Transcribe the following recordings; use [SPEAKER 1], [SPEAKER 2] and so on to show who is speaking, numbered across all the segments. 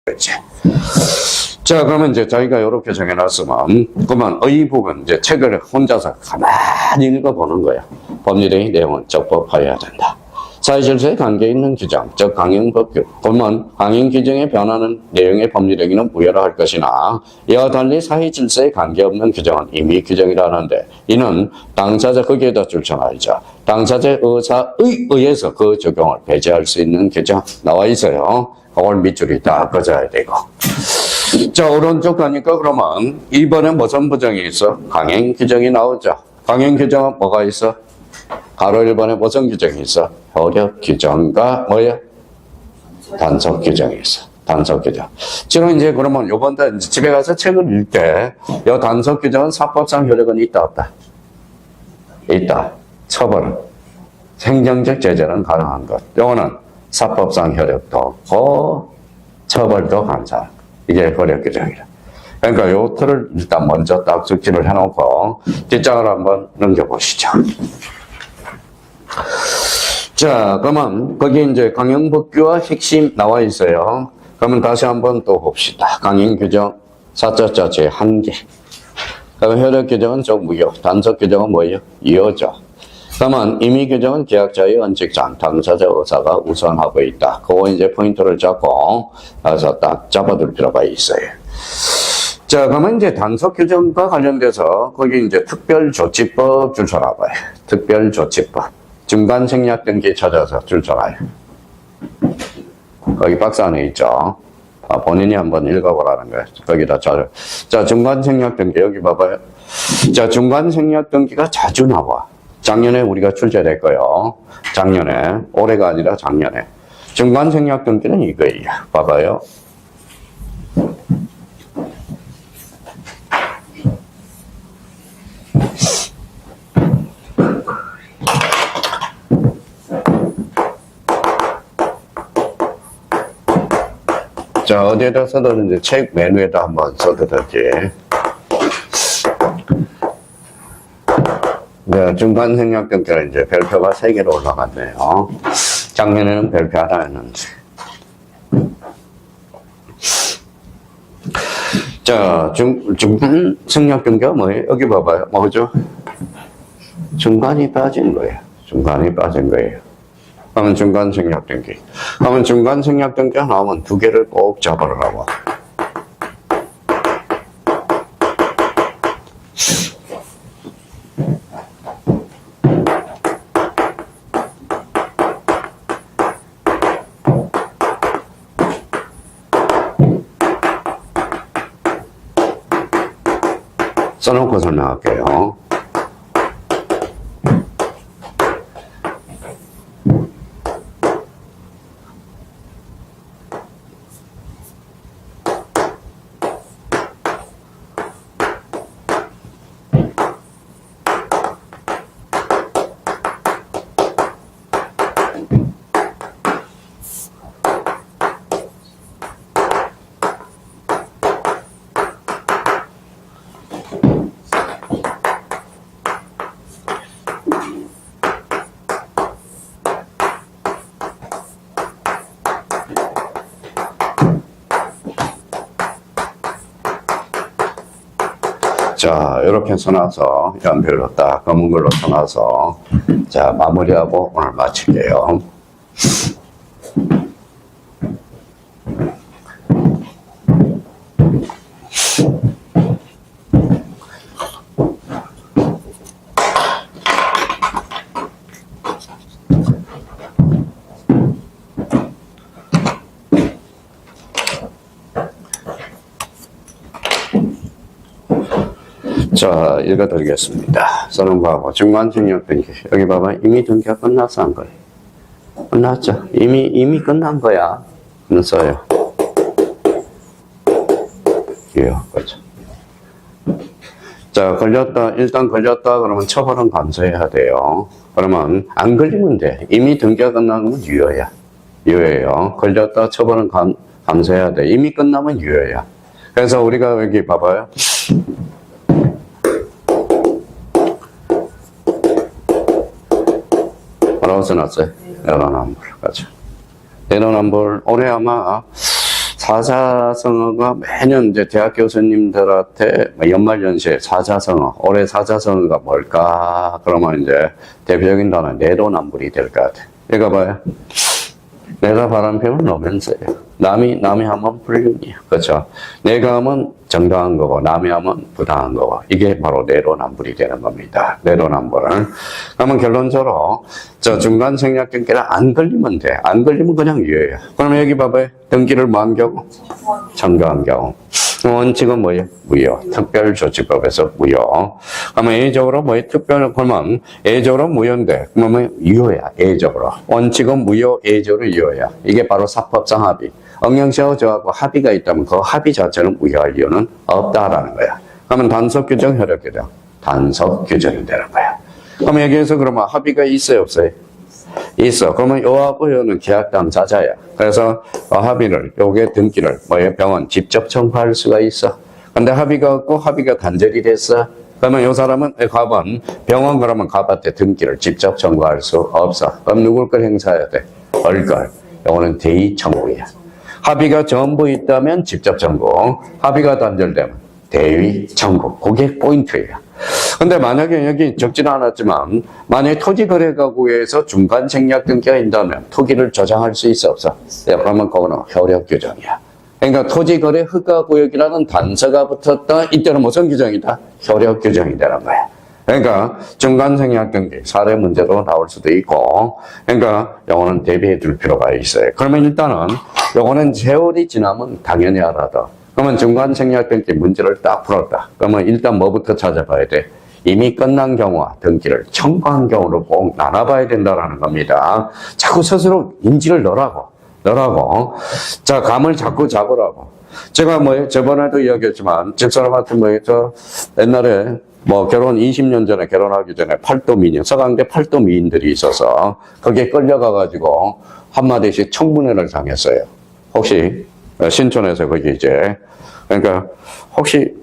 [SPEAKER 1] 그렇지. 자, 그러면 이제 저희가 이렇게 정해놨으면, 그러면 이 부분, 이제 책을 혼자서 가만히 읽어보는 거예요. 법률의 내용은 적법하여야 된다. 사회질서에 관계 있는 규정, 즉 강행법규. 보면 강행 규정에 변하는 내용의 법률행위는 무효라 할 것이나 이와 달리 사회질서에 관계없는 규정은 임의 규정이라는데 이는 당사자 거기에다 줄쳐놔야죠. 당사자의 의사에 의해서 그 적용을 배제할 수 있는 규정 나와 있어요. 그걸 밑줄이 다 꺼져야 되고. 자, 오른쪽 가니까 그러면 2번에 무슨 부정이 있어? 강행 규정이 나오죠. 강행 규정은 뭐가 있어? 가로 1번에 무슨 규정이 있어? 효력 규정과 뭐야? 단속 규정이 있어. 단속 규정. 지금 이제 그러면 요번 달 집에 가서 책을 읽을 때, 이 단속 규정은 사법상 효력은 있다, 없다? 있다. 처벌은. 행정적 제재는 가능한 것. 요거는 사법상 효력도 없고, 처벌도 가능한. 이게 효력 규정이다. 그러니까 요 틀을 일단 먼저 딱 숙지를 해놓고, 뒷장을 한번 넘겨보시죠. 자, 그러면 거기 이제 강행법규와 핵심 나와 있어요. 그러면 다시 한번 또 봅시다. 강행규정 4자자 제1개. 그러면 효력규정은 좀 무효, 단속규정은 뭐예요? 유효죠. 그러면 임의규정은 계약자의 원칙상 당사자 의사가 우선하고 있다. 그거 이제 포인트를 잡고 그래서 딱 잡아둘 필요가 있어요. 자, 그러면 이제 단속규정과 관련돼서 거기 이제 특별조치법 줄쳐놔봐요. 특별조치법. 중간생략등기 찾아서 줄쳐놔요. 거기 박스 안에 있죠. 본인이 한번 읽어보라는 거예요. 거기다 찾아. 자, 중간생략등기 여기 봐봐요. 자, 중간생략등기가 자주 나와. 작년에 우리가 출제됐고요. 작년에, 올해가 아니라 작년에. 중간생략등기는 이거예요. 봐봐요. 자, 어디에다 써뒀는지 책 메뉴에다 한번 써뒀지. 네, 중간생략등기는 이제 별표가 3개로 올라갔네요. 작년에는 별표 하나였는데. 자, 중간생략등기가 뭐예요? 여기 봐봐요. 뭐죠? 중간이 빠진 거예요. 중간이 빠진 거예요. 그러면 중간생략등기. 그러면 중간생략등기가 나오면 2개를 꼭 잡아라고. 써놓고 설명할게요. 자, 이렇게 써놔서 연필로 딱 검은 걸로 써놔서 자, 마무리하고 오늘 마칠게요. 자, 읽어드리겠습니다. 써놓은 거하고 중간생략등기. 여기 봐봐. 이미 등기가 끝났어, 한 거예요. 끝났죠? 이미 끝난 거야. 안 써요. 이요, 그렇죠. 자, 일단 걸렸다 그러면 처벌은 감수해야 돼요. 그러면 안 걸리면 돼. 이미 등기가 끝나면 유효야. 유효예요. 걸렸다 처벌은 감수해야 돼. 이미 끝나면 유효야. 그래서 우리가 여기 봐봐요. 뭐라고 써놨어요? 내로남불. 그렇죠. 내로남불. 올해 아마 사자성어가 매년 이제 대학 교수님들한테 연말연시에 사자성어, 올해 사자성어가 뭘까? 그러면 이제 대표적인 단어 내로남불이 될 것 같아. 이거 봐요. 내가 바람 피우면 노면서요. 남이 하면 불륜이야. 그렇죠? 내가 하면 정당한 거고, 남이 하면 부당한 거고. 이게 바로 내로남불이 되는 겁니다. 내로남불은. 그러면 결론적으로, 저 중간 생략 등기를 안 걸리면 돼. 안 걸리면 그냥 유예야. 그러면 여기 봐봐요. 등기를 뭐 한 경우? 정당한 경우. 원칙은 뭐예요? 무효. 특별조치법에서 무효. 그러면 A적으로 뭐예요? 그러면 A적으로 무효인데, 그러면 유효야. A적으로. 원칙은 무효, A적으로 유효야. 이게 바로 사법상 합의. 억령시하고 저하고 합의가 있다면 그 합의 자체는 무효할 이유는 없다라는 거야. 그러면 단속 규정, 효력 규정. 단속 규정이 되는 거야. 그러면 여기에서 그러면 합의가 있어요, 없어요? 있어. 그러면 요하고 요는 계약 당사자야. 그래서 합의를, 요게 등기를 병원 직접 청구할 수가 있어. 근데 합의가 없고 합의가 단절이 됐어. 그러면 요 사람은 갑은 병원 그러면 갑한테 등기를 직접 청구할 수 없어. 그럼 누굴 걸 행사해야 돼? 얼걸. 요거는 대의 청구야. 합의가 전부 있다면 직접 청구. 합의가 단절되면 대의 청구. 그게 포인트예요. 근데 만약에 여기 적지는 않았지만 만약에 토지거래가구에서 중간 생략 등기가 있다면 토기를 저장할 수 있어 없어? 네, 그러면 그거는 효력 규정이야. 그러니까 토지거래 허가구역이라는 단서가 붙었다. 이때는 무슨 규정이다? 효력 규정이 되는 거야. 그러니까 중간 생략 등기 사례 문제로 나올 수도 있고, 그러니까 요거는 대비해 둘 필요가 있어요. 그러면 일단은 요거는 세월이 지나면 당연히 알아도. 그러면 중간 생략 등기 문제를 딱 풀었다. 그러면 일단 뭐부터 찾아봐야 돼? 이미 끝난 경우와 등기를 청구한 경우로 꼭 나눠봐야 된다는 겁니다. 자꾸 스스로 인지를 넣으라고. 자, 감을 자꾸 잡으라고. 제가 저번에도 이야기했지만, 집사람한테 옛날에 결혼 20년 전에 결혼하기 전에 팔도 미인, 서강대 팔도 미인들이 있어서 거기에 끌려가가지고 한마디씩 청문회를 당했어요. 혹시 신촌에서 거기 이제 그러니까 혹시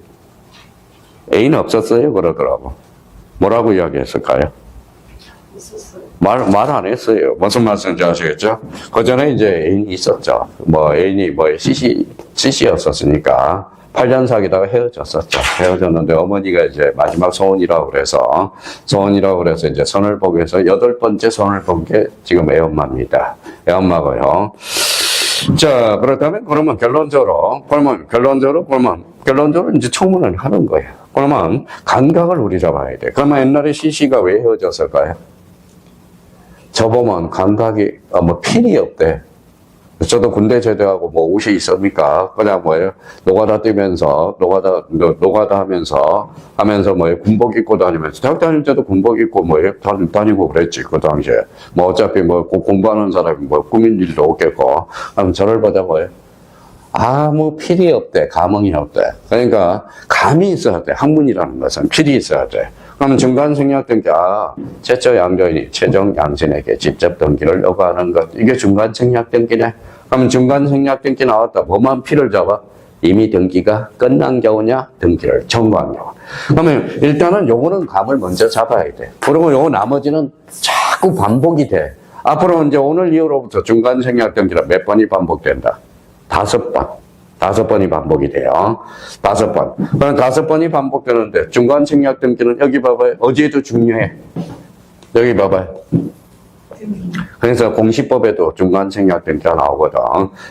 [SPEAKER 1] 애인 없었어요? 그러더라고. 뭐라고 이야기했을까요? 말 안 했어요. 무슨 말씀인지 아시겠죠? 그 전에 이제 애인이 있었죠. 애인이 CC였었으니까 8년 사귀다가 헤어졌었죠. 헤어졌는데 어머니가 이제 마지막 소원이라고 그래서 이제 선을 보기 위해서 8번째 선을 본 게 지금 애엄마입니다. 애엄마고요. 자, 그렇다면 그러면 결론적으로 이제 청문을 하는 거예요. 그러면 감각을 우리 잡아야 돼. 그러면 옛날에 CC가 왜 헤어졌을까요? 저보면 감각이 필이 없대. 저도 군대 제대하고 옷이 있습니까? 그냥 노가다 뛰면서 노가다 하면서 군복 입고 다니면서 대학 다닐 때도 군복 입고 다니고 그랬지. 그 당시에 어차피 공부하는 사람이 꾸민 일도 없겠고. 그럼 저를 보자 아무 필이 없대. 감흥이 없대. 그러니까 감이 있어야 돼. 학문이라는 것은 필이 있어야 돼. 그러면 중간 생략 등기, 최초 양조인이 최종 양신에게 직접 등기를 요구하는 것. 이게 중간 생략 등기네. 그럼 중간 생략 등기 나왔다. 뭐만 필을 잡아? 이미 등기가 끝난 경우냐? 등기를 청구한 경우. 그러면 일단은 요거는 감을 먼저 잡아야 돼. 그리고 요 나머지는 자꾸 반복이 돼. 앞으로 이제 오늘 이후로부터 중간 생략 등기가 몇 번이 반복된다? 5번. 5번이 반복이 돼요. 5번. 그럼 5번이 반복되는데 중간 생략 등기는 여기 봐봐요. 어디에도 중요해. 여기 봐봐요. 그래서 공시법에도 중간 생략 등기가 나오거든.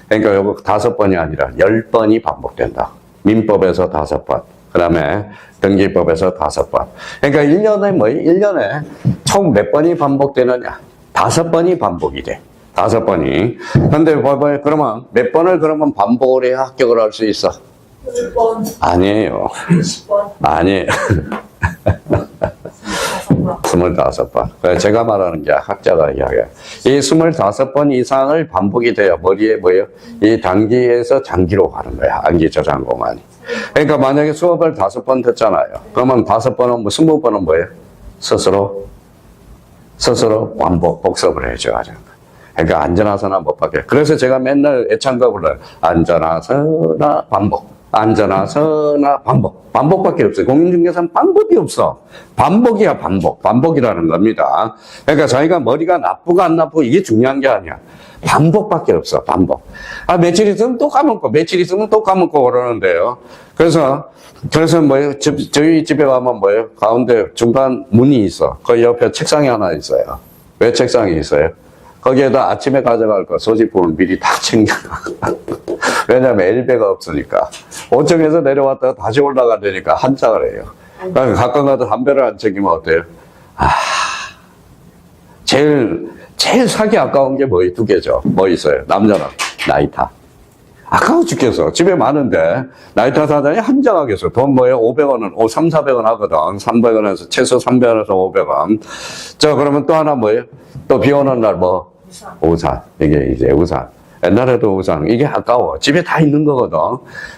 [SPEAKER 1] 그러니까 요거 5번이 아니라 10번이 반복된다. 민법에서 5번. 그 다음에 등기법에서 5번. 그러니까 1년에 총 몇 번이 반복되느냐? 5번이 반복이 돼. 5번이. 근데 봐봐요. 그러면 몇 번을 반복을 해야 합격을 할 수 있어? 10번. 아니에요. 10번. 아니에요. 25번. 제가 말하는 게 학자가 이야기해요. 이 25번 이상을 반복이 돼요. 머리에 이 단기에서 장기로 가는 거야. 암기 저장 공간이. 그러니까 만약에 수업을 5번 듣잖아요. 그러면 5번은 20번은 뭐예요? 스스로 복습을 해줘야 돼요. 그러니까 앉아나서나 못 받게. 그래서 제가 맨날 애창가 불러요. 앉아나서나 반복. 앉아나서나 반복. 반복밖에 없어요. 공인중개사는 방법이 없어. 반복이야, 반복. 반복이라는 겁니다. 그러니까 자기가 머리가 나쁘고 안 나쁘고 이게 중요한 게 아니야. 반복밖에 없어, 반복. 아, 며칠 있으면 또 까먹고, 며칠 있으면 또 까먹고 그러는데요. 그래서 뭐예요? 저희 집에 가면 뭐예요? 가운데 중간 문이 있어. 그 옆에 책상이 하나 있어요. 왜 책상이 있어요? 거기에다 아침에 가져갈 거 소지품을 미리 다 챙겨. 왜냐면 엘베가 없으니까. 5층에서 내려왔다가 다시 올라가려니까 한장을 해요. 그러니까 가끔 가도 담배를 안 챙기면 어때요? 제일 사기 아까운 게 뭐, 두 개죠. 뭐 있어요? 남자는 나이타. 아까워 죽겠어. 집에 많은데, 나이타 사다니 한장하겠어. 돈 뭐예요? 500원은, 3, 400원 하거든. 300원에서, 최소 300원에서 500원. 자, 그러면 또 하나 뭐예요? 또 비 오는 날 뭐? 우산. 이게 이제 우산. 옛날에도 우산. 이게 아까워. 집에 다 있는 거거든.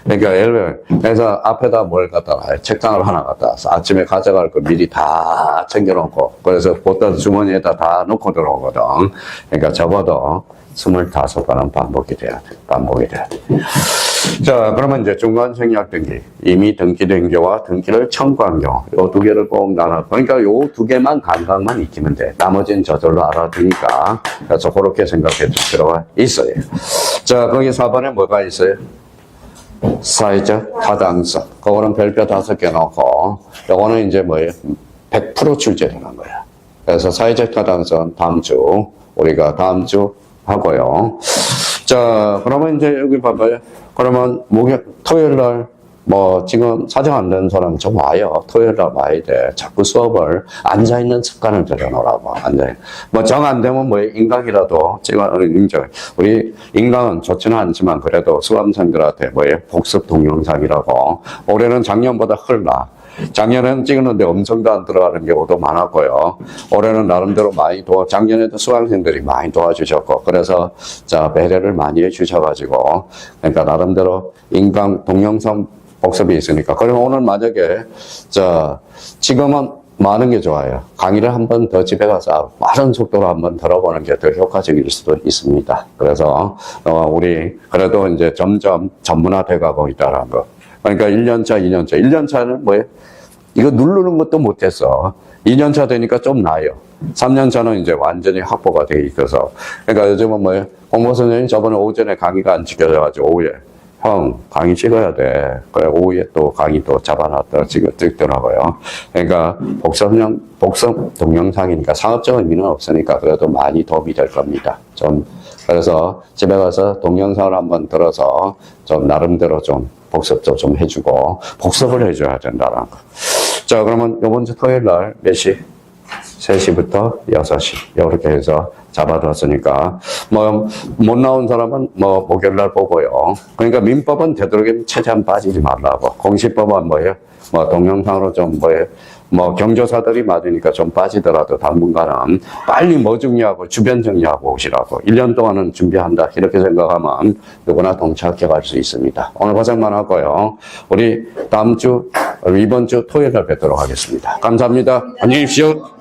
[SPEAKER 1] 그러니까, 그래서 앞에다 뭘 갖다 놔요? 책상을 하나 갖다 놔서 아침에 가져갈 거 미리 다 챙겨놓고, 그래서 보통 주머니에다 다 넣고 들어오거든. 그러니까 적어도 25번은 반복이 돼야 돼. 반복이 돼야 돼. 자, 그러면 이제 중간 생략 등기. 이미 등기된 경우와 등기를 청구한 경우. 요 두 개를 꼭 나눠. 그러니까 요 두 개만 감각만 익히면 돼. 나머지는 저절로 알아두니까. 그래서 그렇게 생각해 줄 필요가 있어요. 자, 거기 4번에 뭐가 있어요? 사회적 타당성. 그거는 별표 5개 넣고, 요거는 이제 뭐예요? 100% 출제되는 거야. 그래서 사회적 타당성 다음 주, 우리가 다음 주 하고요. 자, 그러면 이제 여기 봐봐요. 그러면 토요일 날, 뭐, 지금 사정 안 되는 사람 좀 와요. 토요일 날 와야 돼. 자꾸 수업을 앉아있는 습관을 들여놓으라고. 뭐, 정 안 되면 뭐, 인강이라도, 우리 인강은 좋지는 않지만 그래도 수험생들한테 뭐예요? 복습 동영상이라고. 올해는 작년보다 흘러. 작년에는 찍었는데 엄청도 안 들어가는 경우도 많았고요. 올해는 나름대로 많이 작년에도 수강생들이 많이 도와주셨고, 그래서, 자, 배려를 많이 해주셔가지고, 그러니까 나름대로 인강 동영상 복습이 있으니까. 그러면 오늘 만약에, 자, 지금은 많은 게 좋아요. 강의를 한 번 더 집에 가서 빠른 속도로 한번 들어보는 게 더 효과적일 수도 있습니다. 그래서, 우리, 그래도 이제 점점 전문화돼 가고 있다는 거. 그러니까 1년차, 2년차. 1년차는 뭐예요? 이거 누르는 것도 못했어. 2년차 되니까 좀 나아요. 3년차는 이제 완전히 확보가 돼 있어서. 그러니까 요즘은 뭐예요? 공보 선생님 저번에 오전에 강의가 안 찍혀져가지고 오후에 형 강의 찍어야 돼. 그래 오후에 또 강의 또 잡아놨다가 찍더라고요. 그러니까 복습 동영상이니까 상업적 의미는 없으니까 그래도 많이 도움이 될 겁니다. 그래서 집에 가서 동영상을 한번 들어서 좀 나름대로 좀 복습도 좀 해주고 복습을 해줘야 된다는 거. 자, 그러면 이번 주 토요일 날 몇 시? 3시부터 6시 이렇게 해서 잡아뒀으니까 뭐 못 나온 사람은 뭐 목요일 날 보고요. 그러니까 민법은 되도록이면 최대한 빠지지 말라고. 공시법은 뭐예요? 뭐 동영상으로 좀 뭐예요? 뭐 경조사들이 맞으니까 좀 빠지더라도 당분간은 빨리 뭐 정리하고 주변 정리하고 오시라고. 1년 동안은 준비한다 이렇게 생각하면 누구나 동참해 갈 수 있습니다. 오늘 고생만 하고요. 우리 이번 주 토요일 날 뵙도록 하겠습니다. 감사합니다. 안녕히 계십시오.